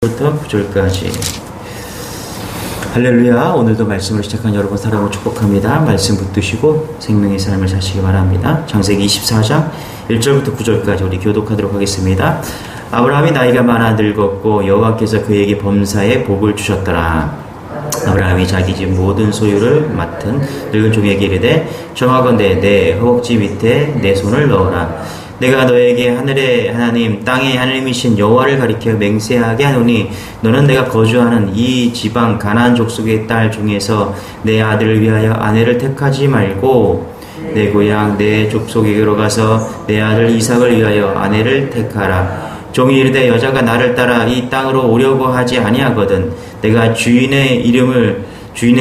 부터 9절까지. 할렐루야. 오늘도 말씀을 시작한 여러분 사랑을 축복합니다. 말씀 붙드시고 생명의 삶을 사시기 바랍니다. 창세기 24장 1절부터 9절까지 우리 교독하도록 하겠습니다. 아브라함이 나이가 많아 늙었고 여호와께서 그에게 범사에 복을 주셨더라. 아브라함이 자기 집 모든 소유를 맡은 늙은 종에게 이르되 정하건대 내 허벅지 밑에 내 손을 넣어라. 내가 너에게 하늘의 하나님 땅의 하나님이신 여호와를 가리켜 맹세하게 하노니 너는 내가 거주하는 이 지방 가나안 족속의 딸 중에서 내 아들을 위하여 아내를 택하지 말고 내 고향 내 족속에게로 가서 내 아들 이삭을 위하여 아내를 택하라. 종이 이르되 여자가 나를 따라 이 땅으로 오려고 하지 아니하거든 내가 주인의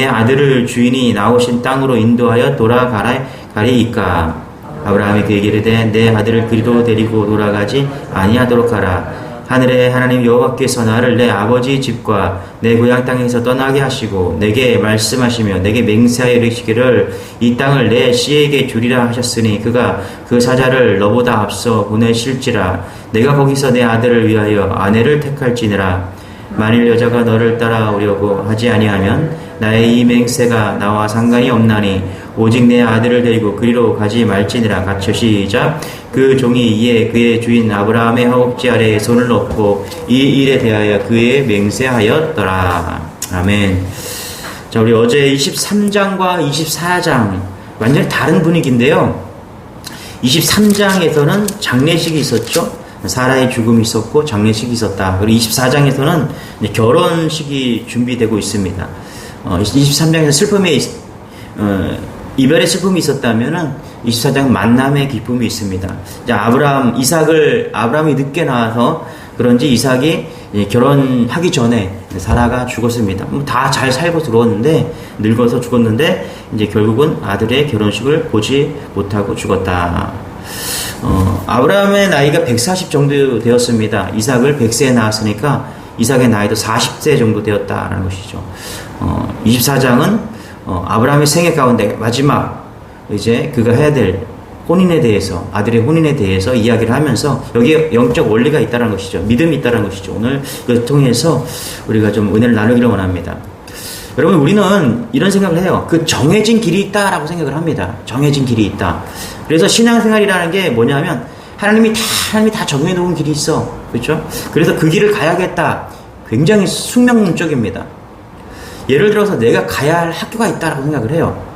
아들을 주인이 나오신 땅으로 인도하여 돌아가리이까. 아브라함이 그에게 이르되 내 아들을 그리로 데리고 돌아가지 아니하도록 하라. 하늘의 하나님 여호와께서 나를 내 아버지 집과 내 고향 땅에서 떠나게 하시고 내게 말씀하시며 내게 맹세하여 이르시기를 이 땅을 내 씨에게 주리라 하셨으니 그가 그 사자를 너보다 앞서 보내실지라. 내가 거기서 내 아들을 위하여 아내를 택할지니라. 만일 여자가 너를 따라오려고 하지 아니하면 나의 이 맹세가 나와 상관이 없나니 오직 내 아들을 데리고 그리로 가지 말지니라. 같이 시작. 그 종이 이에 그의 주인 아브라함의 허벅지 아래에 손을 넣고 이 일에 대하여 그의 맹세하였더라. 아멘. 자, 우리 어제 23장과 24장 완전히 다른 분위기인데요. 23장에서는 장례식이 있었죠. 사라의 죽음이 있었고 장례식이 있었다. 그리고 24장에서는 결혼식이 준비되고 있습니다. 23장에서 슬픔의 이별의 슬픔이 있었다면은 24장 만남의 기쁨이 있습니다. 아브라함이 늦게 나와서 그런지 이삭이 결혼하기 전에 사라가 죽었습니다. 다 잘 살고 들어왔는데 늙어서 죽었는데 이제 결국은 아들의 결혼식을 보지 못하고 죽었다. 아브라함의 나이가 140 정도 되었습니다. 이삭을 100세에 낳았으니까 이삭의 나이도 40세 정도 되었다라는 것이죠. 24장은 아브라함의 생애 가운데 마지막 이제 그가 해야 될 혼인에 대해서, 아들의 혼인에 대해서 이야기를 하면서 여기에 영적 원리가 있다는 것이죠. 믿음이 있다는 것이죠. 오늘 이걸 통해서 우리가 좀 은혜를 나누기를 원합니다. 여러분, 우리는 이런 생각을 해요. 그 정해진 길이 있다라고 생각을 합니다. 정해진 길이 있다. 그래서 신앙생활이라는 게 뭐냐면 하나님이 다 정해놓은 길이 있어. 그렇죠? 그래서 그 길을 가야겠다. 굉장히 숙명론적입니다. 예를 들어서 내가 가야 할 학교가 있다라고 생각을 해요.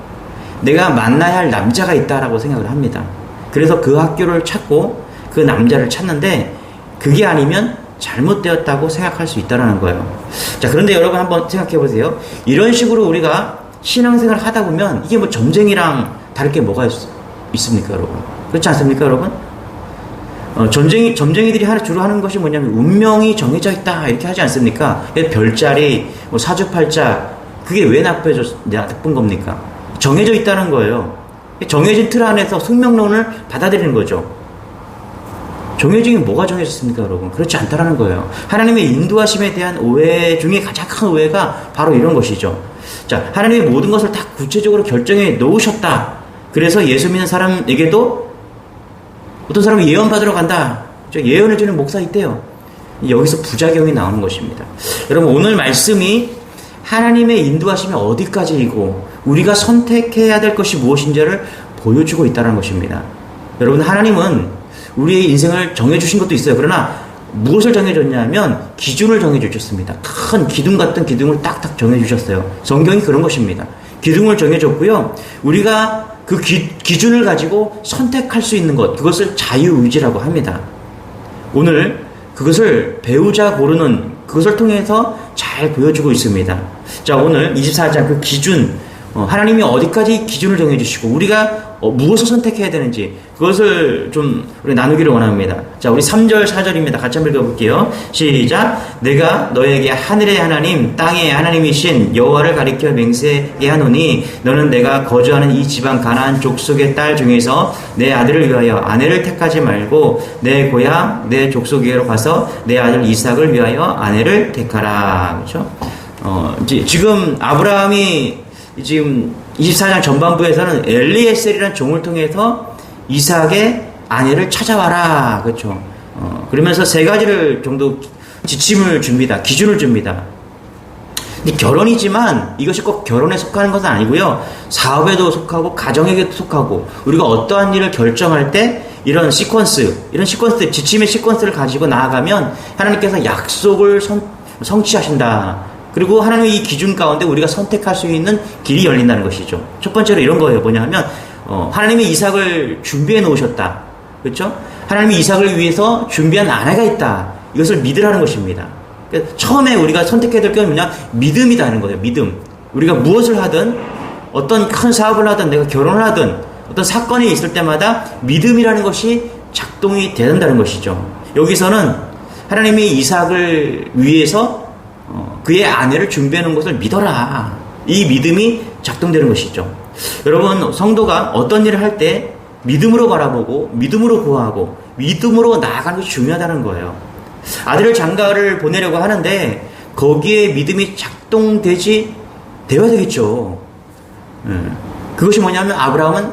내가 만나야 할 남자가 있다라고 생각을 합니다. 그래서 그 학교를 찾고 그 남자를 찾는데 그게 아니면 잘못되었다고 생각할 수 있다는 거예요. 자, 그런데 여러분 한번 생각해 보세요. 이런 식으로 우리가 신앙생활을 하다 보면 이게 뭐 점쟁이랑 다를 게 뭐가 있습니까, 여러분? 그렇지 않습니까, 여러분? 점쟁이들이 주로 하는 것이 뭐냐면 운명이 정해져 있다 이렇게 하지 않습니까? 별자리, 사주팔자, 그게 왜 나쁜 겁니까? 정해져 있다는 거예요. 정해진 틀 안에서 숙명론을 받아들이는 거죠. 정해진 게 뭐가 정해졌습니까, 여러분? 그렇지 않다라는 거예요. 하나님의 인도하심에 대한 오해 중에 가장 큰 오해가 바로 이런 것이죠. 자, 하나님의 모든 것을 다 구체적으로 결정해 놓으셨다. 그래서 예수 믿는 사람에게도 어떤 사람이 예언 받으러 간다. 예언해주는 목사 있대요. 여기서 부작용이 나오는 것입니다. 여러분, 오늘 말씀이 하나님의 인도하심이 어디까지이고 우리가 선택해야 될 것이 무엇인지를 보여주고 있다는 것입니다. 여러분, 하나님은 우리의 인생을 정해주신 것도 있어요. 그러나 무엇을 정해줬냐면 기준을 정해주셨습니다. 큰 기둥 같은 기둥을 딱딱 정해주셨어요. 성경이 그런 것입니다. 기둥을 정해줬고요. 우리가 그 기준을 가지고 선택할 수 있는 것, 그것을 자유의지라고 합니다. 오늘 그것을 배우자 고르는 그것을 통해서 잘 보여주고 있습니다. 자, 오늘 24장 그 기준, 하나님이 어디까지 기준을 정해주시고 우리가 무엇을 선택해야 되는지 그것을 좀 우리 나누기를 원합니다. 자, 우리 3절 4절입니다. 같이 한번 읽어볼게요. 시작. 내가 너에게 하늘의 하나님 땅의 하나님이신 여호와를 가리켜 맹세하게 하노니 너는 내가 거주하는 이 지방 가나안 족속의 딸 중에서 내 아들을 위하여 아내를 택하지 말고 내 고향 내 족속에게로 가서 내 아들 이삭을 위하여 아내를 택하라. 그렇죠? 지금 아브라함이 지금 24장 전반부에서는 엘리에셀이라는 종을 통해서 이삭의 아내를 찾아와라. 그렇죠? 그러면서 세 가지를 정도 지침을 줍니다. 기준을 줍니다. 근데 결혼이지만 이것이 꼭 결혼에 속하는 것은 아니고요. 사업에도 속하고 가정에도 속하고 우리가 어떠한 일을 결정할 때 이런 시퀀스, 지침의 시퀀스를 가지고 나아가면 하나님께서 약속을 성취하신다. 그리고 하나님의 이 기준 가운데 우리가 선택할 수 있는 길이 열린다는 것이죠. 첫 번째로 이런 거예요. 뭐냐면 하나님의 이삭을 준비해 놓으셨다. 그렇죠? 하나님의 이삭을 위해서 준비한 아내가 있다. 이것을 믿으라는 것입니다. 그러니까 처음에 우리가 선택해야 될 게 뭐냐? 믿음이라는 거예요. 믿음. 우리가 무엇을 하든 어떤 큰 사업을 하든 내가 결혼을 하든 어떤 사건이 있을 때마다 믿음이라는 것이 작동이 된다는 것이죠. 여기서는 하나님이 이삭을 위해서 그의 아내를 준비해 놓은 것을 믿어라. 이 믿음이 작동되는 것이죠. 여러분, 성도가 어떤 일을 할 때 믿음으로 바라보고 믿음으로 구하고 믿음으로 나아가는 것이 중요하다는 거예요. 아들을 장가를 보내려고 하는데 거기에 믿음이 되어야 되겠죠. 그것이 뭐냐면 아브라함은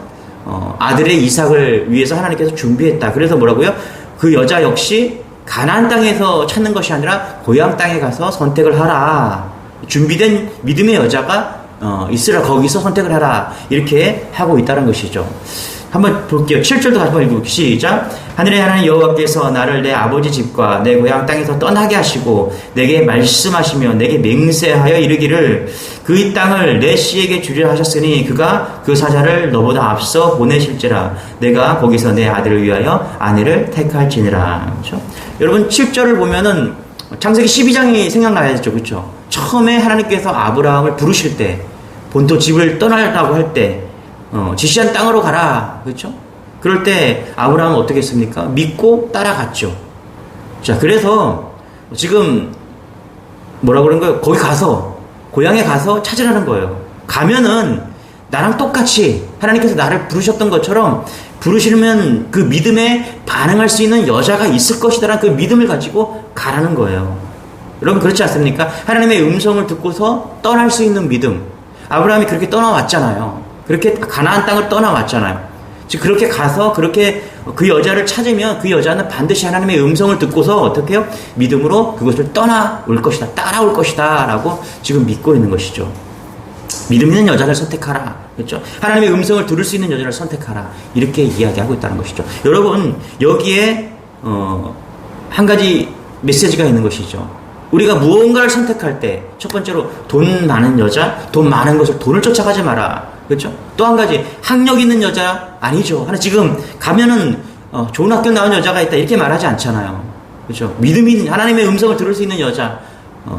아들의 이삭을 위해서 하나님께서 준비했다. 그래서 뭐라고요? 그 여자 역시 가나안 땅에서 찾는 것이 아니라 고향 땅에 가서 선택을 하라. 준비된 믿음의 여자가 있으라. 거기서 선택을 하라. 이렇게 하고 있다는 것이죠. 한번 볼게요. 7절도 다시 한번 읽고 시작. 하늘의 하나님 여호와께서 나를 내 아버지 집과 내 고향 땅에서 떠나게 하시고 내게 말씀하시며 내게 맹세하여 이르기를 그 이 땅을 내 씨에게 주리라 하셨으니 그가 그 사자를 너보다 앞서 보내실지라 내가 거기서 내 아들을 위하여 아내를 택할지니라. 그렇죠? 여러분 7절을 보면은 창세기 12장이 생각나야죠. 그렇죠? 처음에 하나님께서 아브라함을 부르실 때 본토 집을 떠나려고 할 때 지시한 땅으로 가라. 그렇죠? 그럴 때 아브라함은 어떻게 했습니까? 믿고 따라갔죠. 자, 그래서 지금 뭐라고 그런 거예요? 거기 가서 고향에 가서 찾으라는 거예요. 가면은 나랑 똑같이 하나님께서 나를 부르셨던 것처럼 부르시면 그 믿음에 반응할 수 있는 여자가 있을 것이다라는 그 믿음을 가지고 가라는 거예요. 여러분 그렇지 않습니까? 하나님의 음성을 듣고서 떠날 수 있는 믿음. 아브라함이 그렇게 떠나왔잖아요. 그렇게 가나안 땅을 떠나왔잖아요. 즉 그렇게 가서 그렇게 그 여자를 찾으면 그 여자는 반드시 하나님의 음성을 듣고서 어떻게 해요? 믿음으로 그것을 떠나올 것이다. 따라올 것이다. 라고 지금 믿고 있는 것이죠. 믿음 있는 여자를 선택하라. 그렇죠? 하나님의 음성을 들을 수 있는 여자를 선택하라. 이렇게 이야기하고 있다는 것이죠. 여러분 여기에 한 가지 메시지가 있는 것이죠. 우리가 무언가를 선택할 때 첫 번째로 돈 많은 여자, 돈 많은 것을 돈을 쫓아가지 마라. 그렇죠? 또 한 가지 학력 있는 여자 아니죠. 하나 지금 가면은 좋은 학교 나온 여자가 있다 이렇게 말하지 않잖아요. 그렇죠? 믿음이 하나님의 음성을 들을 수 있는 여자,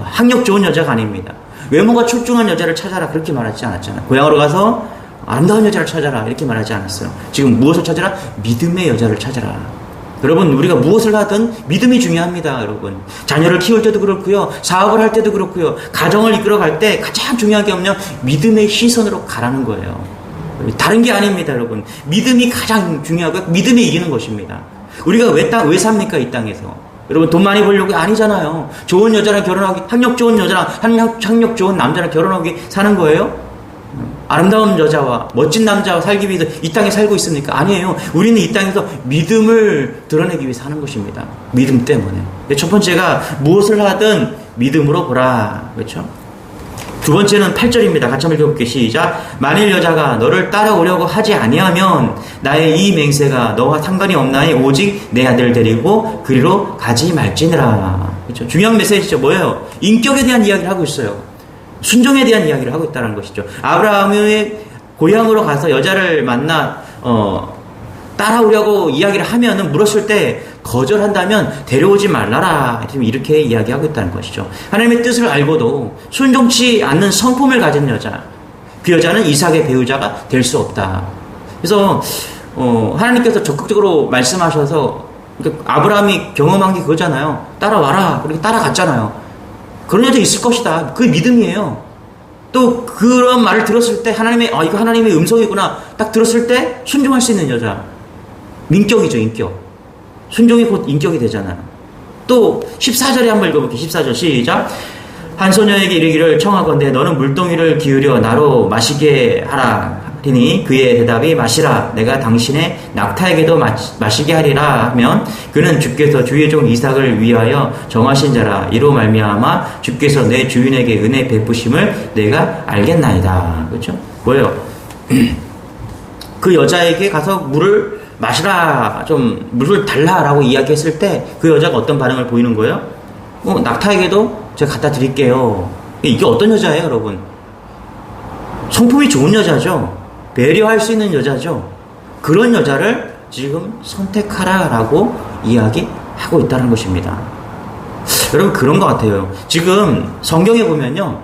학력 좋은 여자가 아닙니다. 외모가 출중한 여자를 찾아라 그렇게 말하지 않았잖아요. 고향으로 가서 아름다운 여자를 찾아라 이렇게 말하지 않았어요. 지금 무엇을 찾아라? 믿음의 여자를 찾아라. 여러분 우리가 무엇을 하든 믿음이 중요합니다. 여러분 자녀를 키울 때도 그렇고요, 사업을 할 때도 그렇고요, 가정을 이끌어갈 때 가장 중요한 게 뭐냐? 믿음의 시선으로 가라는 거예요. 다른 게 아닙니다. 여러분 믿음이 가장 중요하고 믿음이 이기는 것입니다. 우리가 왜 삽니까? 이 땅에서 여러분 돈 많이 벌려고 아니잖아요. 좋은 여자랑 결혼하기, 학력 좋은 여자랑 학력 좋은 남자랑 결혼하기 사는 거예요? 아름다운 여자와 멋진 남자와 살기 위해서 이 땅에 살고 있습니까? 아니에요. 우리는 이 땅에서 믿음을 드러내기 위해 사는 것입니다. 믿음 때문에. 첫 번째가 무엇을 하든 믿음으로 보라. 그렇죠? 두 번째는 8절입니다. 같이 한번 읽어볼게요. 시작. 만일 여자가 너를 따라오려고 하지 아니하면 나의 이 맹세가 너와 상관이 없나니 오직 내 아들 데리고 그리로 가지 말지니라. 그렇죠? 중요한 메시지죠. 뭐예요? 인격에 대한 이야기를 하고 있어요. 순종에 대한 이야기를 하고 있다는 것이죠. 아브라함의 고향으로 가서 여자를 만나 따라오려고 이야기를 하면은 물었을 때 거절한다면 데려오지 말라라 이렇게 이야기하고 있다는 것이죠. 하나님의 뜻을 알고도 순종치 않는 성품을 가진 여자, 그 여자는 이삭의 배우자가 될 수 없다. 그래서 하나님께서 적극적으로 말씀하셔서 아브라함이 경험한 게 그거잖아요. 따라와라. 그렇게 따라갔잖아요. 그런 여자 있을 것이다. 그게 믿음이에요. 또 그런 말을 들었을 때 이거 하나님의 음성이구나 딱 들었을 때 순종할 수 있는 여자. 인격이죠. 인격. 순종이 곧 인격이 되잖아요. 또 14절에 한번 읽어볼게요. 14절 시작. 한 소녀에게 이르기를 청하건대 너는 물동이를 기울여 나로 마시게 하라 하리니 그의 대답이 마시라 내가 당신의 낙타에게도 마시게 하리라 하면 그는 주께서 주의 종 이삭을 위하여 정하신 자라 이로 말미암아 주께서 내 주인에게 은혜 베푸심을 내가 알겠나이다. 그렇죠? 뭐예요? 그 여자에게 가서 물을 마시라, 좀 물을 달라라고 이야기했을 때 그 여자가 어떤 반응을 보이는 거예요? 낙타에게도 제가 갖다 드릴게요. 이게 어떤 여자예요, 여러분? 성품이 좋은 여자죠. 배려할 수 있는 여자죠. 그런 여자를 지금 선택하라라고 이야기하고 있다는 것입니다. 여러분, 그런 것 같아요. 지금 성경에 보면요,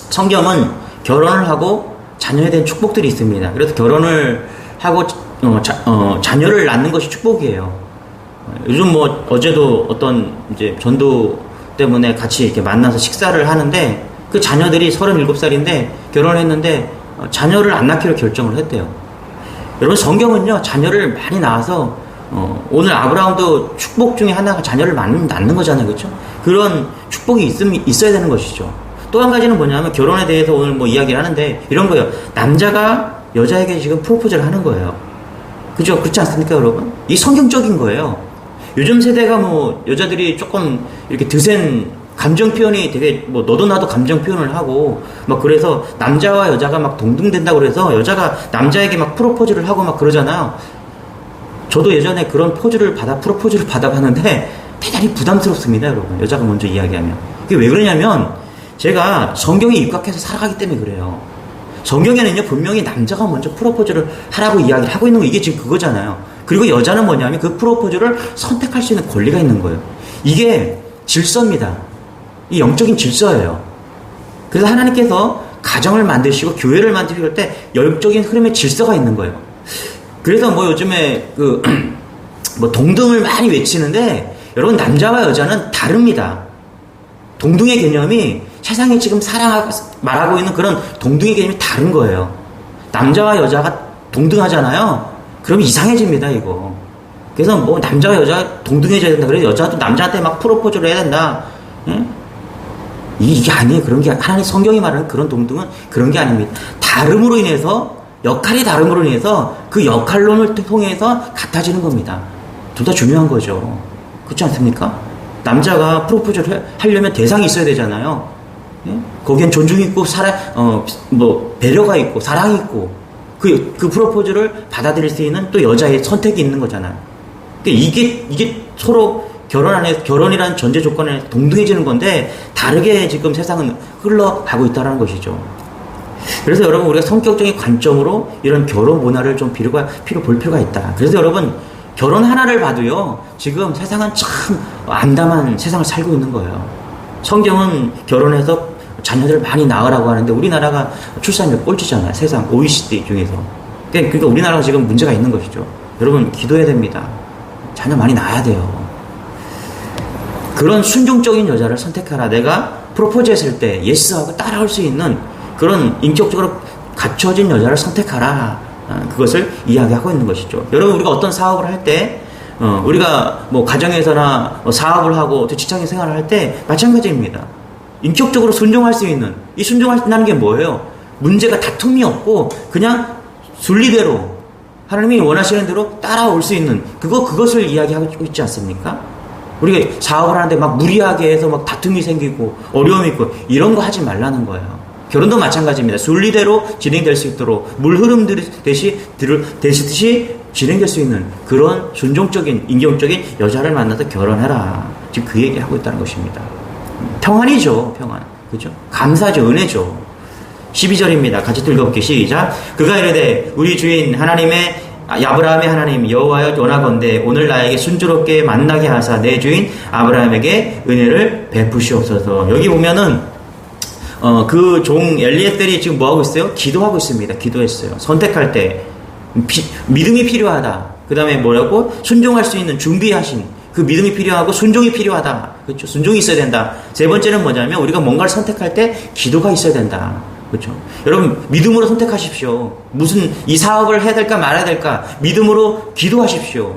성경은 결혼을 하고 자녀에 대한 축복들이 있습니다. 그래서 결혼을 하고 자녀를 낳는 것이 축복이에요. 요즘 뭐 어제도 어떤 이제 전도 때문에 같이 이렇게 만나서 식사를 하는데 그 자녀들이 37살인데 결혼을 했는데 자녀를 안 낳기로 결정을 했대요. 여러분, 성경은요 자녀를 많이 낳아서 오늘 아브라함도 축복 중에 하나가 자녀를 많이 낳는 거잖아요. 그렇죠? 그런 축복이 있어야 되는 것이죠. 또 한 가지는 뭐냐면 결혼에 대해서 오늘 뭐 이야기를 하는데 이런 거예요. 남자가 여자에게 지금 프로포즈를 하는 거예요. 그죠? 그렇지 않습니까, 여러분? 이 성경적인 거예요. 요즘 세대가 뭐 여자들이 조금 이렇게 드센 감정 표현이 되게 뭐 너도 나도 감정 표현을 하고 막 그래서 남자와 여자가 막 동등된다고 그래서 여자가 남자에게 막 프로포즈를 하고 막 그러잖아요. 저도 예전에 그런 프로포즈를 받아봤는데 대단히 부담스럽습니다, 여러분. 여자가 먼저 이야기하면. 그게 왜 그러냐면 제가 성경에 입각해서 살아가기 때문에 그래요. 성경에는요 분명히 남자가 먼저 프로포즈를 하라고 이야기를 하고 있는 거, 이게 지금 그거잖아요. 그리고 여자는 뭐냐면 그 프로포즈를 선택할 수 있는 권리가 있는 거예요. 이게 질서입니다. 이 영적인 질서예요. 그래서 하나님께서 가정을 만드시고 교회를 만드실 때 영적인 흐름의 질서가 있는 거예요. 그래서 뭐 요즘에 뭐 동등을 많이 외치는데 여러분, 남자와 여자는 다릅니다. 동등의 개념이 세상에 지금 말하고 있는 그런 동등의 개념이 다른 거예요. 남자와 여자가 동등하잖아요. 그럼 이상해집니다, 이거. 그래서 뭐 남자와 여자가 동등해져야 된다. 그래서 여자도 남자한테 막 프로포즈를 해야 된다. 응? 이게 아니에요. 그런 게, 하나님 성경이 말하는 그런 동등은 그런 게 아닙니다. 다름으로 인해서, 역할이 다름으로 인해서 그 역할론을 통해서 같아지는 겁니다. 둘 다 중요한 거죠. 그렇지 않습니까? 남자가 프로포즈를 하려면 대상이 있어야 되잖아요. 예? 거기엔 존중이 있고, 배려가 있고, 사랑이 있고, 그 프로포즈를 받아들일 수 있는 또 여자의 선택이 있는 거잖아요. 그러니까 이게 서로 결혼이라는 전제 조건에 동등해지는 건데, 다르게 지금 세상은 흘러가고 있다는 것이죠. 그래서 여러분, 우리가 성격적인 관점으로 이런 결혼 문화를 좀 볼 필요가 있다. 그래서 여러분, 결혼 하나를 봐도요, 지금 세상은 참 암담한 세상을 살고 있는 거예요. 성경은 결혼해서 자녀들을 많이 낳으라고 하는데 우리나라가 출산율 꼴찌잖아요. 세상 OECD 중에서. 그러니까 우리나라가 지금 문제가 있는 것이죠. 여러분, 기도해야 됩니다. 자녀 많이 낳아야 돼요. 그런 순종적인 여자를 선택하라. 내가 프로포즈했을 때 예스하고 따라올 수 있는 그런 인격적으로 갖춰진 여자를 선택하라. 그것을 이야기하고 있는 것이죠. 여러분, 우리가 어떤 사업을 할 때, 우리가 뭐 가정에서나 사업을 하고 또 직장에 생활을 할 때 마찬가지입니다. 인격적으로 순종할 수 있는, 이 순종한다는 게 뭐예요? 문제가 다툼이 없고 그냥 순리대로 하나님이 원하시는 대로 따라올 수 있는 그것을 이야기하고 있지 않습니까? 우리가 사업을 하는데 막 무리하게 해서 막 다툼이 생기고 어려움이 있고 이런 거 하지 말라는 거예요. 결혼도 마찬가지입니다. 순리대로 진행될 수 있도록 물 흐름 되시듯이 진행될 수 있는 그런 순종적인 인격적인 여자를 만나서 결혼해라. 지금 그 얘기하고 있다는 것입니다. 평안이죠, 평안. 그죠? 감사죠, 은혜죠. 12절입니다. 같이 읽어볼게요. 시작. 그가 이르되 우리 주인 하나님의 아브라함의 하나님 여호와여 원하건대 오늘 나에게 순조롭게 만나게 하사 내 주인 아브라함에게 은혜를 베푸시옵소서. 여기 보면은 그 종 엘리에셀이 지금 뭐 하고 있어요? 기도하고 있습니다. 기도했어요. 선택할 때 믿음이 필요하다. 그 다음에 뭐라고? 순종할 수 있는 준비하신 그 믿음이 필요하고 순종이 필요하다. 그렇죠? 순종이 있어야 된다. 세 번째는 뭐냐면 우리가 뭔가를 선택할 때 기도가 있어야 된다. 그렇죠? 여러분, 믿음으로 선택하십시오. 무슨 이 사업을 해야 될까 말아야 될까? 믿음으로 기도하십시오.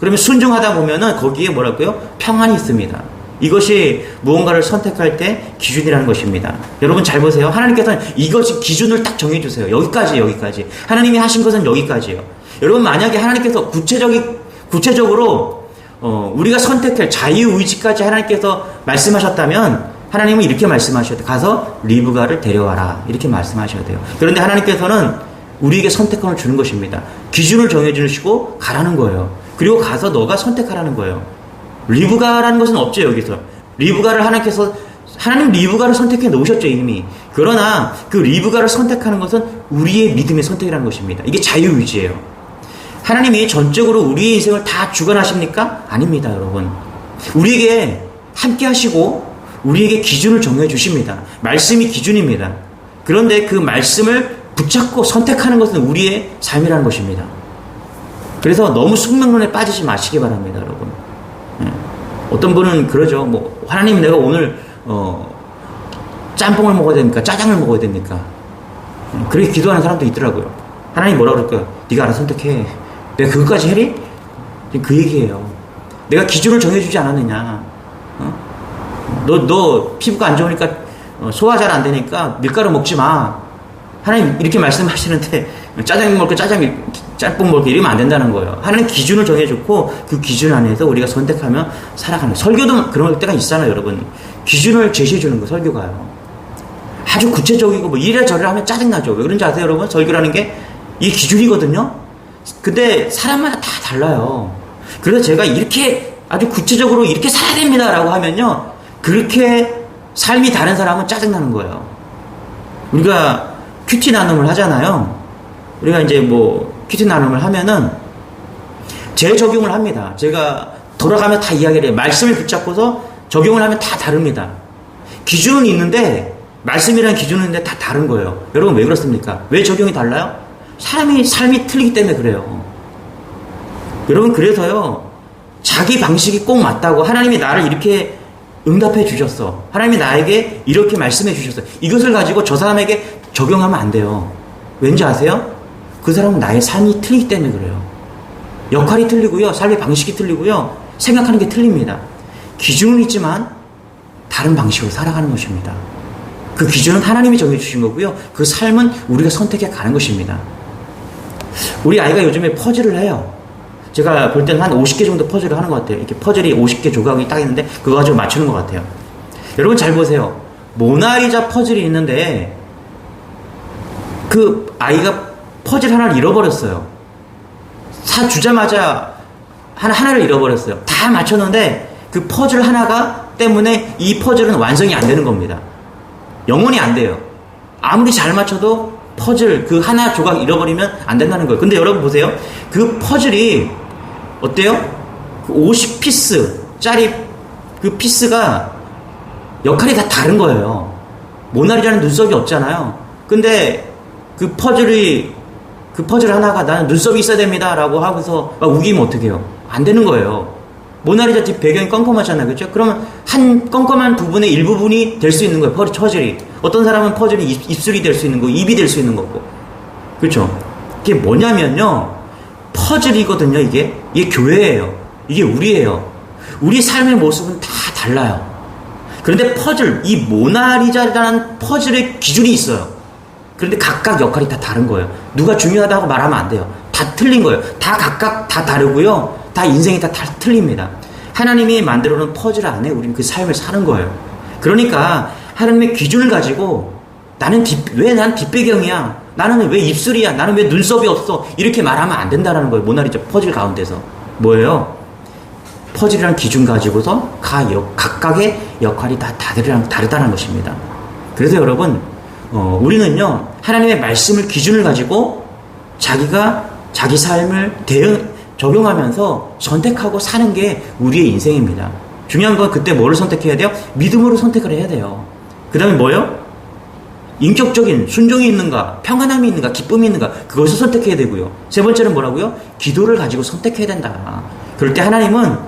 그러면 순종하다 보면은 거기에 뭐랄까요? 평안이 있습니다. 이것이 무언가를 선택할 때 기준이라는 것입니다. 여러분 잘 보세요. 하나님께서는 이것이 기준을 딱 정해주세요. 여기까지. 하나님이 하신 것은 여기까지예요. 여러분 만약에 하나님께서 구체적으로 우리가 선택할 자유의지까지 하나님께서 말씀하셨다면 하나님은 이렇게 말씀하셔야 돼요. 가서 리브가를 데려와라. 이렇게 말씀하셔야 돼요. 그런데 하나님께서는 우리에게 선택권을 주는 것입니다. 기준을 정해주시고 가라는 거예요. 그리고 가서 너가 선택하라는 거예요. 리브가라는 것은 없죠. 여기서 리브가를 하나님 리브가를 선택해 놓으셨죠 이미. 그러나 그 리브가를 선택하는 것은 우리의 믿음의 선택이라는 것입니다. 이게 자유의지예요. 하나님이 전적으로 우리의 인생을 다 주관하십니까? 아닙니다. 여러분 우리에게 함께 하시고 우리에게 기준을 정해 주십니다. 말씀이 기준입니다. 그런데 그 말씀을 붙잡고 선택하는 것은 우리의 삶이라는 것입니다. 그래서 너무 숙명론에 빠지지 마시기 바랍니다. 여러분 어떤 분은 그러죠. 하나님 내가 오늘 짬뽕을 먹어야 됩니까? 짜장을 먹어야 됩니까? 그렇게 기도하는 사람도 있더라고요. 하나님 뭐라 그럴까요? 네가 알아서 선택해. 내가 그것까지 해리? 그 얘기예요. 내가 기준을 정해주지 않았느냐. 너 피부가 안 좋으니까 소화 잘 안 되니까 밀가루 먹지 마. 하나님 이렇게 말씀하시는데 짜장 먹고 짬뽕 먹고 이러면 안 된다는 거예요. 하나님 기준을 정해줬고 그 기준 안에서 우리가 선택하며 살아가는 거예요. 설교도 그런 때가 있잖아요. 여러분 기준을 제시해주는 거 설교가요. 아주 구체적이고 이래 저래 하면 짜증나죠. 왜 그런지 아세요 여러분? 설교라는 게 이게 기준이거든요. 근데 사람마다 다 달라요. 그래서 제가 이렇게 아주 구체적으로 이렇게 살아야 됩니다 라고 하면요 그렇게 삶이 다른 사람은 짜증나는 거예요. 우리가 큐티 나눔을 하잖아요. 우리가 이제 큐티 나눔을 하면은 재적용을 합니다. 제가 돌아가며 다 이야기를 해요. 말씀을 붙잡고서 적용을 하면 다 다릅니다. 기준은 있는데 말씀이라는 기준은 있는데 다 다른 거예요. 여러분 왜 그렇습니까? 왜 적용이 달라요? 사람이 삶이 틀리기 때문에 그래요. 여러분 그래서요 자기 방식이 꼭 맞다고 하나님이 나를 이렇게 응답해 주셨어. 하나님이 나에게 이렇게 말씀해 주셨어. 이것을 가지고 저 사람에게 적용하면 안 돼요. 왠지 아세요? 그 사람은 나의 삶이 틀리기 때문에 그래요. 역할이 틀리고요. 삶의 방식이 틀리고요. 생각하는 게 틀립니다. 기준은 있지만 다른 방식으로 살아가는 것입니다. 그 기준은 하나님이 정해주신 거고요. 그 삶은 우리가 선택해 가는 것입니다. 우리 아이가 요즘에 퍼즐을 해요. 제가 볼 때는 한 50개 정도 퍼즐을 하는 것 같아요. 이렇게 퍼즐이 50개 조각이 딱 있는데 그거 가지고 맞추는 것 같아요. 여러분 잘 보세요. 모나리자 퍼즐이 있는데 그 아이가 퍼즐 하나를 잃어버렸어요. 사 주자마자 하나를 잃어버렸어요. 다 맞췄는데 그 퍼즐 하나가 때문에 이 퍼즐은 완성이 안 되는 겁니다. 영원히 안 돼요. 아무리 잘 맞춰도 퍼즐 그 하나 조각 잃어버리면 안 된다는 거예요. 근데 여러분 보세요. 그 퍼즐이 어때요? 그 50피스짜리 그 피스가 역할이 다 다른 거예요. 모나리자는 눈썹이 없잖아요. 근데 그 퍼즐 하나가 나는 눈썹이 있어야 됩니다 라고 하고서 막 우기면 어떡해요? 안 되는 거예요. 모나리자 뒷 배경이 껌껌하잖아요. 그렇죠? 그러면 한 껌껌한 부분의 일부분이 될 수 있는 거예요. 퍼즐이. 어떤 사람은 퍼즐이 입술이 될 수 있는 거고 입이 될 수 있는 거고. 그렇죠? 이게 뭐냐면요. 퍼즐이거든요. 이게 교회예요. 이게 우리예요. 우리 삶의 모습은 다 달라요. 그런데 이 모나리자라는 퍼즐의 기준이 있어요. 그런데 각각 역할이 다 다른 거예요. 누가 중요하다고 말하면 안 돼요. 다 틀린 거예요. 다 각각 다 다르고요. 다 인생이 다 틀립니다. 하나님이 만들어 놓은 퍼즐 안에 우리는 그 삶을 사는 거예요. 그러니까 하나님의 기준을 가지고 왜 난 뒷배경이야? 나는 왜 입술이야? 나는 왜 눈썹이 없어? 이렇게 말하면 안 된다는 거예요. 모나리자 퍼즐 가운데서. 뭐예요? 퍼즐이라는 기준 가지고서 각각의 역할이 다 다르다는 것입니다. 그래서 여러분 우리는요 하나님의 말씀을 기준을 가지고 자기가 자기 삶을 적용하면서 선택하고 사는 게 우리의 인생입니다. 중요한 건 그때 뭐를 선택해야 돼요? 믿음으로 선택을 해야 돼요. 그 다음에 뭐예요? 인격적인 순종이 있는가, 평안함이 있는가, 기쁨이 있는가, 그것을 선택해야 되고요. 세 번째는 뭐라고요? 기도를 가지고 선택해야 된다. 그럴 때 하나님은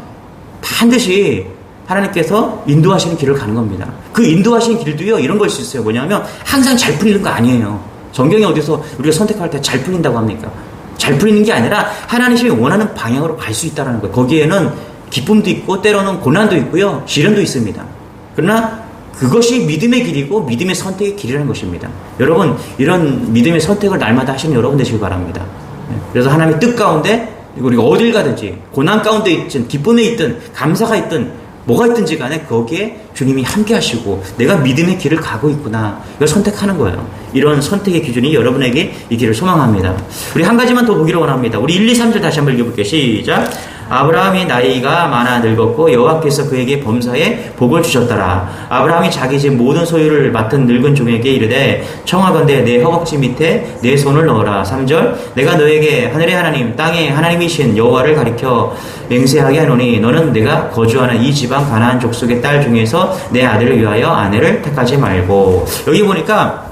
반드시 하나님께서 인도하시는 길을 가는 겁니다. 그 인도하시는 길도요 이런 걸 수 있어요. 뭐냐면 항상 잘 풀리는 거 아니에요. 성경에 어디서 우리가 선택할 때 잘 풀린다고 합니까? 잘 풀리는 게 아니라 하나님이 원하는 방향으로 갈 수 있다는 거예요. 거기에는 기쁨도 있고 때로는 고난도 있고요. 시련도 있습니다. 그러나 그것이 믿음의 길이고 믿음의 선택의 길이라는 것입니다. 여러분, 이런 믿음의 선택을 날마다 하시는 여러분 되시길 바랍니다. 그래서 하나님의 뜻 가운데 우리가 어딜 가든지 고난 가운데 있든 기쁨에 있든 감사가 있든 뭐가 있든지 간에 거기에 주님이 함께 하시고 내가 믿음의 길을 가고 있구나, 이걸 선택하는 거예요. 이런 선택의 기준이 여러분에게 있기를 소망합니다. 우리 한 가지만 더 보기를 원합니다. 우리 1, 2, 3절 다시 한번 읽어볼게요. 시작. 아브라함이 나이가 많아 늙었고 여호와께서 그에게 범사에 복을 주셨더라. 아브라함이 자기 집 모든 소유를 맡은 늙은 종에게 이르되 청하건대 내 허벅지 밑에 내 손을 넣어라. 3절. 내가 너에게 하늘의 하나님 땅의 하나님이신 여호와를 가리켜 맹세하게 하노니 너는 내가 거주하는 이 지방 가나안 족속의 딸 중에서 내 아들을 위하여 아내를 택하지 말고. 여기 보니까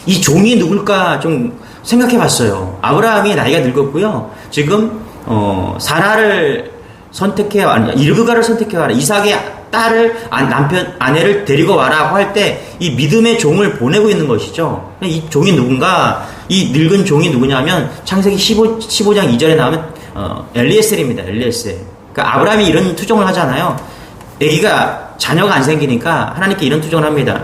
이 종이 누굴까 좀 생각해 봤어요. 아브라함이 나이가 늙었고요. 지금 사라를 이르브가를 선택해 와라. 이삭의 딸을 아내를 데리고 와라고 할 때 이 믿음의 종을 보내고 있는 것이죠. 이 종이 누군가, 이 늙은 종이 누구냐면 창세기 15장 2절에 나오면 엘리에셀입니다. 엘리에셀. 그러니까 아브라함이 이런 투정을 하잖아요. 아기가 자녀가 안 생기니까 하나님께 이런 투정을 합니다.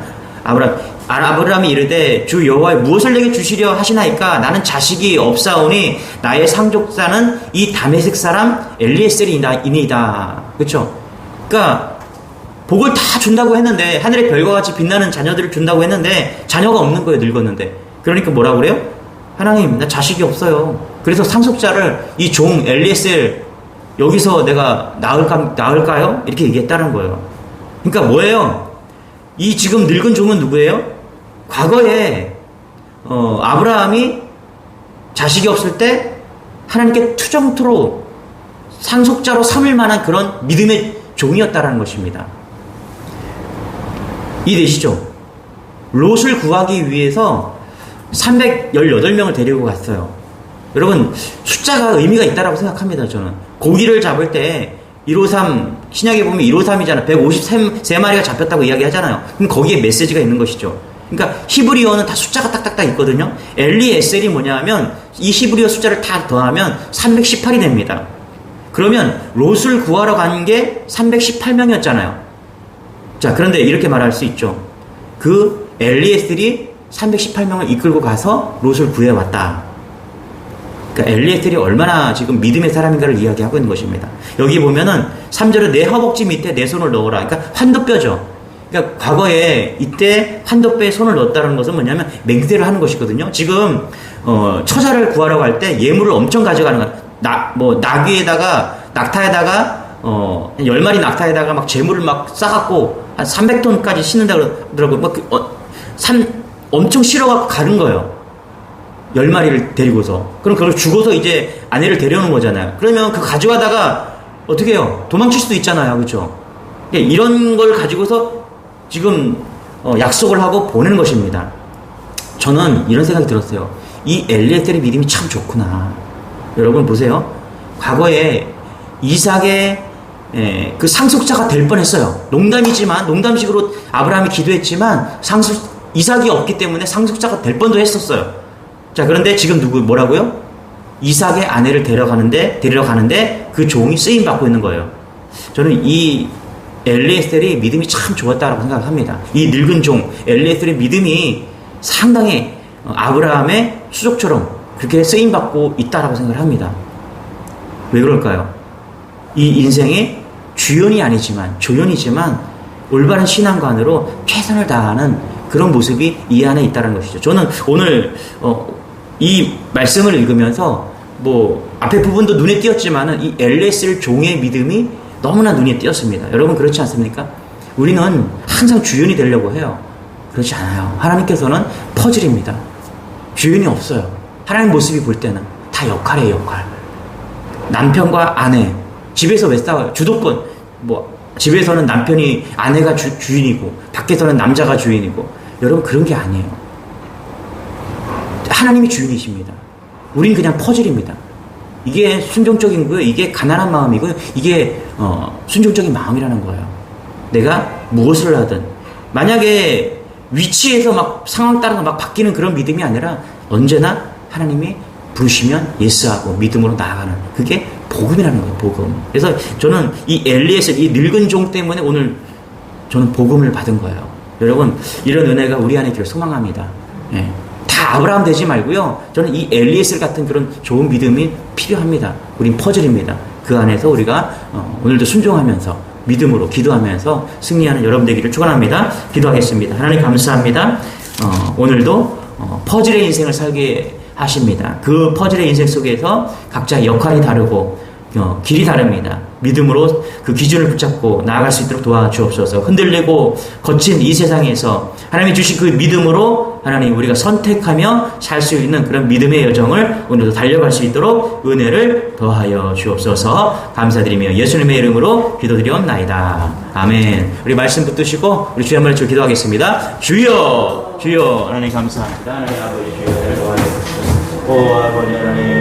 아브라함이 이르되 주 여호와 무엇을 내게 주시려 하시나이까? 나는 자식이 없사오니 나의 상속자는 이 다메섹 사람 엘리에셀이니이다. 그렇죠? 그러니까 복을 다 준다고 했는데, 하늘의 별과 같이 빛나는 자녀들을 준다고 했는데 자녀가 없는 거예요. 늙었는데. 그러니까 뭐라 그래요? 하나님, 나 자식이 없어요. 그래서 상속자를 이 종 엘리에셀 여기서 내가 낳을까요? 이렇게 얘기했다는 거예요. 그러니까 뭐예요? 이 지금 늙은 종은 누구예요? 과거에 아브라함이 자식이 없을 때 하나님께 투정토로 상속자로 삼을 만한 그런 믿음의 종이었다라는 것입니다. 이해되시죠? 롯을 구하기 위해서 318명을 데리고 갔어요. 여러분, 숫자가 의미가 있다라고 생각합니다. 저는 고기를 잡을 때 153, 신약에 보면 153이잖아. 153마리가 잡혔다고 이야기하잖아요. 그럼 거기에 메시지가 있는 것이죠. 그러니까 히브리어는 다 숫자가 딱딱딱 있거든요. 엘리에셀이 뭐냐면 이 히브리어 숫자를 다 더하면 318이 됩니다. 그러면 롯을 구하러 간 게 318명이었잖아요. 자, 그런데 이렇게 말할 수 있죠. 그 엘리에셀이 318명을 이끌고 가서 롯을 구해왔다. 그러니까 엘리에셀이 얼마나 지금 믿음의 사람인가를 이야기하고 있는 것입니다. 여기 보면은 3절에 내 허벅지 밑에 내 손을 넣어라. 그러니까 환도뼈죠. 그러니까 과거에 이때 환도뼈에 손을 넣었다는 것은 뭐냐면 맹세를 하는 것이거든요. 지금 처자를 구하러 갈 때 예물을 엄청 가져가는 거야. 낙타에다가 10마리 낙타에다가 막 재물을 막 싸갖고 한 300톤까지 싣는다 그러더라고요. 엄청 실어갖고 가는 거예요. 10마리를 데리고서. 그럼 그걸 죽어서 이제 아내를 데려오는 거잖아요. 그러면 그 가져가다가 어떻게 해요? 도망칠 수도 있잖아요. 그렇죠? 이런 걸 가지고서 지금 약속을 하고 보내는 것입니다. 저는 이런 생각이 들었어요. 이 엘리에셀의 믿음이 참 좋구나. 여러분 보세요. 과거에 이삭의 그 상속자가 될 뻔했어요. 농담식으로 아브라함이 기도했지만 이삭이 없기 때문에 상속자가 될 뻔도 했었어요. 자, 그런데 지금 뭐라고요? 이삭의 아내를 데리러 가는데 그 종이 쓰임 받고 있는 거예요. 저는 이 엘리에셀이 믿음이 참 좋았다고 생각합니다. 이 늙은 종 엘리에셀의 믿음이 상당히 아브라함의 수족처럼 그렇게 쓰임 받고 있다라고 생각을 합니다. 왜 그럴까요? 이 인생의 조연이지만 올바른 신앙관으로 최선을 다하는 그런 모습이 이 안에 있다는 것이죠. 저는 오늘 이 말씀을 읽으면서 앞에 부분도 눈에 띄었지만은 이 엘리에셀 종의 믿음이 너무나 눈에 띄었습니다. 여러분 그렇지 않습니까? 우리는 항상 주연이 되려고 해요. 그렇지 않아요. 하나님께서는 퍼즐입니다. 주연이 없어요. 하나님 모습이 볼 때는 다 역할이에요. 역할. 남편과 아내, 집에서 왜 싸워요? 주도권. 집에서는 아내가 주인이고 밖에서는 남자가 주인이고. 여러분 그런 게 아니에요. 하나님이 주인이십니다. 우린 그냥 퍼즐입니다. 이게 순종적인 거예요. 이게 가난한 마음이고요. 이게 순종적인 마음이라는 거예요. 내가 무엇을 하든 만약에 위치에서 상황 따라서 바뀌는 그런 믿음이 아니라 언제나 하나님이 부르시면 예스하고 믿음으로 나아가는 그게 복음이라는 거예요, 복음. 그래서 저는 이 엘리에셀, 이 늙은 종 때문에 오늘 저는 복음을 받은 거예요. 여러분, 이런 은혜가 우리 안에 있기를 소망합니다. 예. 다 아브라함 되지 말고요. 저는 이 엘리에셀 같은 그런 좋은 믿음이 필요합니다. 우린 퍼즐입니다. 그 안에서 우리가 오늘도 순종하면서 믿음으로 기도하면서 승리하는 여러분 되기를 축원합니다. 기도하겠습니다. 하나님 감사합니다. 오늘도 퍼즐의 인생을 살게 하십니다. 그 퍼즐의 인생 속에서 각자 역할이 다르고 길이 다릅니다. 믿음으로 그 기준을 붙잡고 나아갈 수 있도록 도와주옵소서. 흔들리고 거친 이 세상에서 하나님이 주신 그 믿음으로 하나님 우리가 선택하며 살 수 있는 그런 믿음의 여정을 오늘도 달려갈 수 있도록 은혜를 더하여 주옵소서. 감사드리며 예수님의 이름으로 기도드리옵나이다. 아멘. 우리 말씀 붙드시고 우리 주여 한번 기도하겠습니다. 주여 주여 하나님 감사합니다. 하나님 아버지 주여 도와주옵소서. 오 아버지 하나님